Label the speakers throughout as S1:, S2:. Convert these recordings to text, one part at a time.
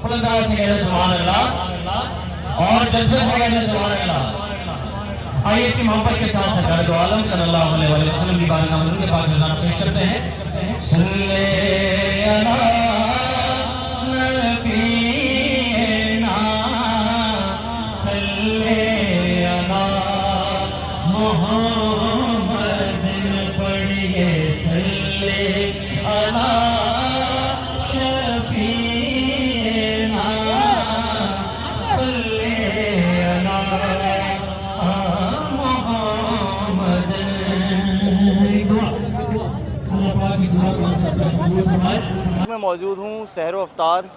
S1: बुलंदराज से कहते सुभान अल्लाह और जज्बे से कहते सुभान अल्लाह। आइए इसी मोहब्बत के साथ सरकार दो आलम सल्लल्लाहु अलैहि वसल्लम की बारगाह में उनके पाक नज़ारा पेश करते हैं। सल्ले अला नबीना सल्ले अला मुहम्मद पढ़िए सल्ले अला शफीना सल्ले अला
S2: मैं मौजूद हूँ सहर अफ्तार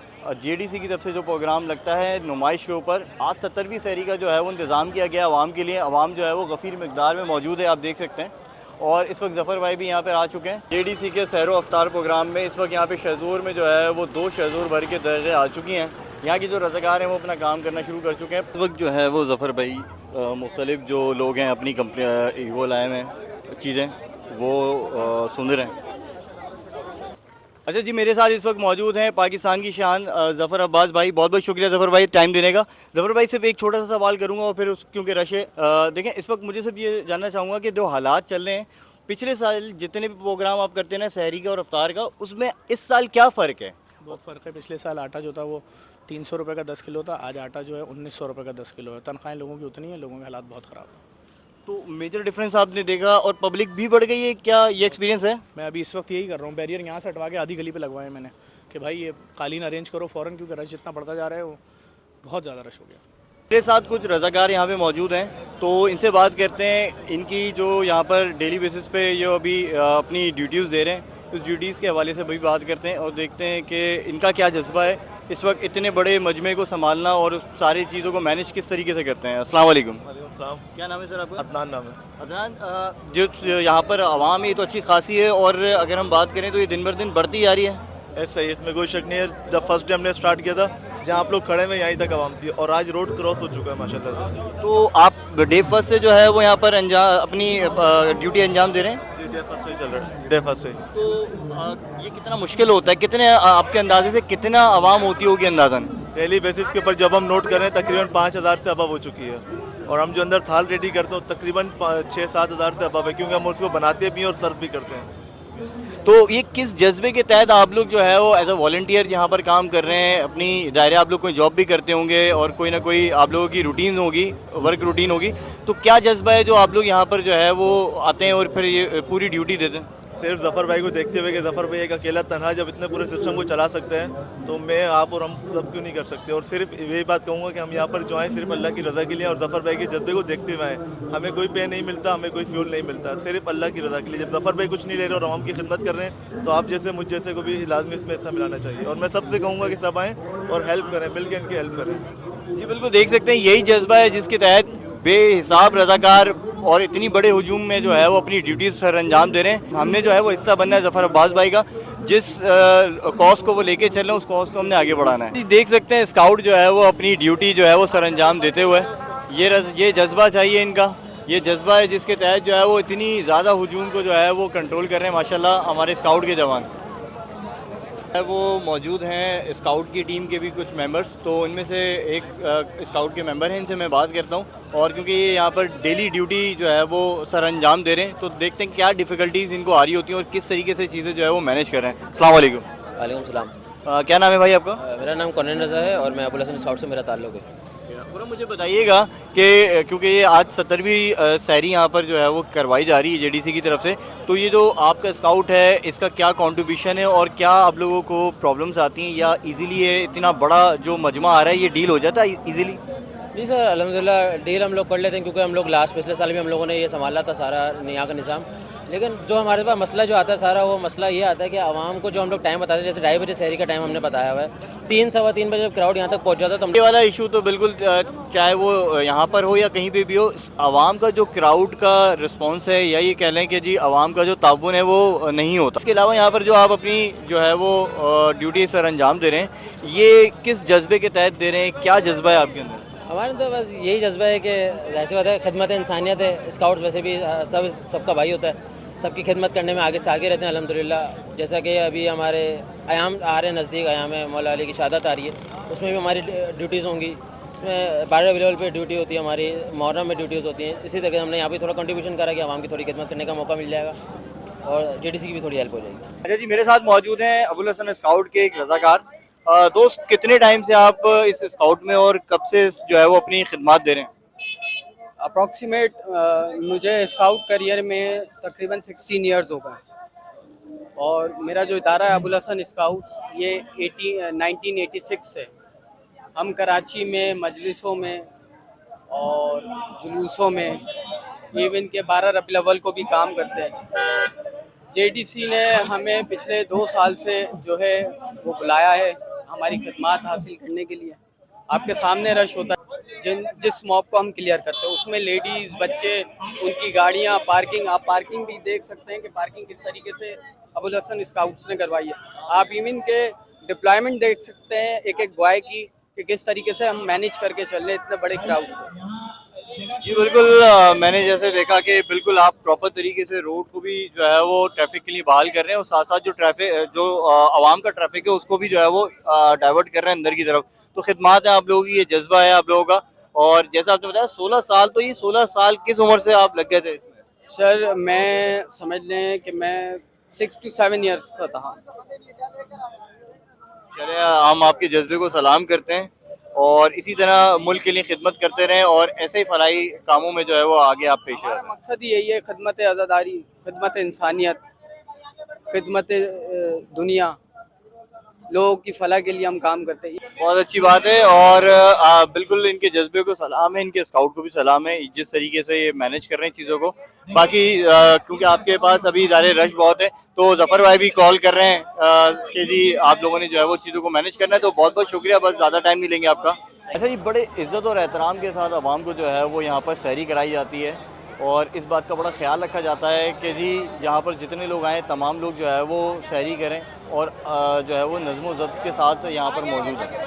S2: जेडीसी की तरफ से जो प्रोग्राम लगता है नुमाइश के ऊपर। आज 70वीं सहरी का जो है वो इंतज़ाम किया गया आवाम के लिए। आवाम जो है वो गफ़ीर मिकदार में मौजूद है, आप देख सकते हैं। और इस वक्त ज़फ़र भाई भी यहाँ पर आ चुके हैं जेडीसी के सहर अफ्तार प्रोग्राम में। इस वक्त यहाँ पे शहजूर में जो है वो 2 शहजूर भर के दरगाह आ चुकी हैं। यहाँ की जो रज़ाकार हैं वो अपना काम करना शुरू कर चुके हैं। इस वक्त जो है वो ज़फ़र भाई मुख्तलिफ जो लोग हैं अपनी कंपनी वो लाए हैं चीज़ें वो सुन रहे हैं। अच्छा जी, मेरे साथ इस वक्त मौजूद हैं पाकिस्तान की शान ज़फ़र अब्बास भाई। बहुत बहुत शुक्रिया ज़फ़र भाई टाइम देने का। ज़फ़र भाई सिर्फ एक छोटा सा सवाल करूंगा और फिर क्योंकि रश है देखें इस वक्त मुझे सिर्फ ये जानना चाहूँगा कि जो हालात चल रहे हैं पिछले साल जितने भी प्रोग्राम आप करते हैं ना सहरी का और अफ्तार का, उसमें इस साल क्या फ़र्क है?
S3: बहुत फ़र्क है। पिछले साल आटा जो था वो 300 रुपये का 10 किलो था, आज आटा जो है 1900 रुपये का 10 किलो है। तनख्वाहें लोगों की उतनी है, लोगों के हालात बहुत ख़राब है।
S2: तो मेजर डिफरेंस आपने देखा और पब्लिक भी बढ़ गई है, क्या ये एक्सपीरियंस है?
S3: मैं अभी इस वक्त यही कर रहा हूँ, बैरियर यहाँ से हटवा के आधी गली पे लगवाए मैंने कि भाई ये कालीन अरेंज करो फ़ौरन, क्योंकि रश जितना बढ़ता जा रहा है वो बहुत ज़्यादा रश हो गया।
S2: मेरे साथ कुछ रज़ाकार यहाँ पे मौजूद हैं, तो इनसे बात करते हैं। इनकी जो यहाँ पर डेली बेसिस पे ये अभी अपनी ड्यूटीज़ दे रहे हैं, उस ड्यूटीज़ के हवाले से भी बात करते हैं और देखते हैं कि इनका क्या जज्बा है इस वक्त इतने बड़े मजमे को संभालना और सारी चीज़ों को मैनेज किस तरीके से करते हैं। अस्सलाम वालेकुम। क्या नाम है सर आपका?
S4: अदनान नाम है।
S2: अदनान, जो यहाँ पर आवाम है तो अच्छी खासी है और अगर हम बात करें तो ये दिन बर दिन बढ़ती जा रही है।
S4: ऐसा ही, इसमें कोई शक नहीं है। जब फर्स्ट डे हमने स्टार्ट किया था, जहाँ आप लोग खड़े में यहीं तक आवाम थी और आज रोड क्रॉस हो चुका है माशाल्लाह से।
S2: तो आप डे फर्स्ट से जो है वो यहाँ पर अपनी ड्यूटी अंजाम दे रहे हैं?
S4: जी, डे फर्स्ट से चल रहा है, डे फर्स्ट से।
S2: तो ये कितना मुश्किल होता है? कितने आपके अंदाजे से कितना आवाम होती होगी अंदाज़न?
S4: डेली बेसिस के ऊपर जब हम नोट करें तकरीबन 5000 से अबव हो चुकी है और हम जो अंदर थाल रेडी करते हैं तकरीबन 6-7 हज़ार से अबव है, क्योंकि हम उसको बनाते भी हैं और सर्व भी करते हैं।
S2: तो ये किस जज्बे के तहत आप लोग जो है वो एज अ वॉलंटियर यहाँ पर काम कर रहे हैं? अपनी दायरे आप लोग कोई जॉब भी करते होंगे और कोई ना कोई आप लोगों की रूटीन होगी, वर्क रूटीन होगी, तो क्या जज्बा है जो आप लोग यहाँ पर जो है वो आते हैं और फिर ये पूरी ड्यूटी देते हैं?
S4: सिर्फ ज़फ़र भाई को देखते हुए कि ज़फ़र भाई एक अकेला तनहा जब इतने पूरे सिस्टम को चला सकते हैं तो मैं, आप और हम सब क्यों नहीं कर सकते। और सिर्फ यही बात कहूँगा कि हम यहाँ पर जो आए सिर्फ अल्लाह की रज़ा के लिए और ज़फ़र भाई के जज्बे को देखते हुए आए। हमें कोई पे नहीं मिलता, हमें कोई फ्यूल नहीं मिलता, सिर्फ अल्लाह की रज़ा के लिए। जब ज़फ़र भाई कुछ नहीं ले रहे और आवाम की खिदमत कर रहे हैं तो आप जैसे मुझ जैसे को भी लाजमी इसमें हिस्सा मिलाना चाहिए। और मैं सबसे कहूँगा कि सब आएँ और हेल्प करें, मिल के इनकी हेल्प करें।
S2: जी बिल्कुल, देख सकते हैं यही जज्बा है जिसके तहत बेहिसाब रज़ाकार और इतनी बड़े हुजूम में जो है वो अपनी ड्यूटी सर अंजाम दे रहे हैं। हमने जो है वो हिस्सा बनना है ज़फ़र अब्बास भाई का, जिस कॉज को वो लेके चल रहे हैं उस कॉज को हमने आगे बढ़ाना है। देख सकते हैं स्काउट जो है वो अपनी ड्यूटी जो है वो सर अंजाम देते हुए, ये जज्बा चाहिए इनका, ये जज्बा है जिसके तहत जो है वो इतनी ज़्यादा हुजूम को जो है वो कंट्रोल कर रहे हैं माशाल्लाह हमारे स्काउट के जवान। वो मौजूद हैं स्काउट की टीम के भी कुछ मेंबर्स, तो इनमें से एक स्काउट के मेंबर हैं, इनसे मैं बात करता हूं। और क्योंकि ये यहाँ पर डेली ड्यूटी जो है वो सर अंजाम दे रहे हैं, तो देखते हैं क्या डिफ़िकल्टीज़ इनको आ रही होती हैं और किस तरीके से चीज़ें जो है वो मैनेज कर रहे हैं। अस्सलाम वालेकुम।
S5: वालेकुम सलाम।
S2: क्या नाम है भाई आपका?
S5: मेरा नाम कौनन रज़ा है और मैं अबुल हसन स्काउट से मेरा ताल्लुक़ है।
S2: पूरा मुझे बताइएगा कि क्योंकि ये आज 70वीं सहरी यहाँ पर जो है वो करवाई जा रही है जेडीसी की तरफ से, तो ये जो आपका स्काउट है इसका क्या कंट्रीब्यूशन है और क्या आप लोगों को प्रॉब्लम्स आती हैं या इजीली ये इतना बड़ा जो मजमा आ रहा है ये डील हो जाता है इजीली?
S5: जी सर, अल्हम्दुलिल्लाह डील हम लोग कर लेते हैं, क्योंकि हम लोग पिछले साल भी हम लोगों ने ये संभाला था सारा यहाँ का निज़ाम। लेकिन जो हमारे पास मसला जो आता है सारा, वो मसला ये आता है कि आवाम को जो हम लोग टाइम बताते हैं, जैसे 2:30 बजे सहरी का टाइम हमने बताया हुआ है, 3-3:15 बजे जब क्राउड यहाँ तक पहुँच जाता है तो
S2: ये वाला इशू तो बिल्कुल चाहे वो यहाँ पर हो या कहीं पे भी हो, आवाम का जो क्राउड का रिस्पांस है या ये कह लें कि जी आवाम का जो ताउन है वो नहीं होता। इसके अलावा यहाँ पर जो आप अपनी जो है वो ड्यूटी सर अंजाम दे रहे हैं, ये किस जज्बे के तहत दे रहे हैं, क्या जज्बा है आपके अंदर?
S5: हमारे तो बस यही जज्बा है कि जाहिर सी बात है, खिदमत इंसानियत है। स्काउट्स वैसे भी सबका भाई होता है, सबकी खिदमत करने में आगे से आगे रहते हैं अल्हम्दुलिल्लाह। जैसा कि अभी हमारे अयाम आ रहे हैं नज़दीक, अयाम मौला अली की शहादत आ रही है, उसमें भी हमारी ड्यूटीज़ होंगी। इसमें 12 लेवल पे ड्यूटी होती है हमारी, मुहर्रम में ड्यूटीज़ होती हैं। इसी तरह हमने यहाँ पे थोड़ा कंट्रीब्यूशन करा कि आवाम की थोड़ी खिदमत करने का मौका मिल जाएगा और JDC की भी थोड़ी हेल्प हो जाएगी।
S2: अच्छा जी, मेरे साथ मौजूद हैं अबुल हसन स्काउट के एक रज़ाकार। दोस्त, कितने टाइम से आप इस स्काउट में और कब से जो है वो अपनी खिदमत दे रहे हैं?
S6: अप्रॉक्सीमेट मुझे स्काउट करियर में तकरीबन 16 इयर्स हो गए और मेरा जो इदारा है अबुल हसन स्काउट्स ये 1986 से हम कराची में मजलिसों में और जुलूसों में, इवन के 12 रबीउल अव्वल को भी काम करते हैं। JDC ने हमें पिछले 2 साल से जो है वो बुलाया है हमारी खिदमत हासिल करने के लिए। आपके सामने रश होता है जिस मॉब को हम क्लियर करते हैं, उसमें लेडीज़, बच्चे, उनकी गाड़ियाँ, पार्किंग, आप पार्किंग भी देख सकते हैं कि पार्किंग किस तरीके से अबुल हसन स्काउट्स ने करवाई है। आप इवन के डिप्लॉयमेंट देख सकते हैं एक एक बॉय की कि किस तरीके से हम मैनेज करके चल रहे हैं इतने बड़े क्राउड को।
S2: जी बिल्कुल, मैंने जैसे देखा कि बिल्कुल आप प्रॉपर तरीके से रोड को भी जो है वो ट्रैफिक के लिए बहाल कर रहे हैं और साथ साथ जो आवाम का ट्रैफिक है उसको भी जो है वो डाइवर्ट कर रहे हैं अंदर की तरफ। तो खिदमत है आप लोगों की, ये जज्बा है आप लोगों का। और जैसा आपने बताया 16 साल, तो ये 16 साल किस उम्र से आप लग गए थे इसमें?
S6: सर मैं समझ लें कि मैं 6 to 7 ईयर्स का था।
S2: चले, हम आपके जज्बे को सलाम करते हैं और इसी तरह मुल्क के लिए खिदमत करते रहें और ऐसे ही फलाही कामों में जो है वो आगे आप पेश रहें।
S6: मकसद ही यही है, खिदमत आज़ादारी, खिदमत इंसानियत, खिदमत दुनिया, लोगों की फलाह के लिए हम काम करते हैं।
S2: बहुत अच्छी बात है और बिल्कुल इनके जज्बे को सलाम है, इनके स्काउट को भी सलाम है जिस तरीके से ये मैनेज कर रहे हैं चीज़ों को। बाकी क्योंकि आपके पास अभी इदारे रश बहुत है तो जफ़र भाई भी कॉल कर रहे हैं कि जी आप लोगों ने जो है वो चीज़ों को मैनेज करना है, तो बहुत बहुत शुक्रिया, बस ज़्यादा टाइम नहीं लेंगे आपका। अच्छा जी, बड़े इज़्ज़त और एहतराम के साथ आवाम को जो है वो यहाँ पर सहरी कराई जाती है और इस बात का बड़ा ख्याल रखा जाता है कि जी यहाँ पर जितने लोग आएँ तमाम लोग जो है वो सहरी करें और जो है वो नज़्म व ज़ब्त के साथ यहाँ पर मौजूद हैं।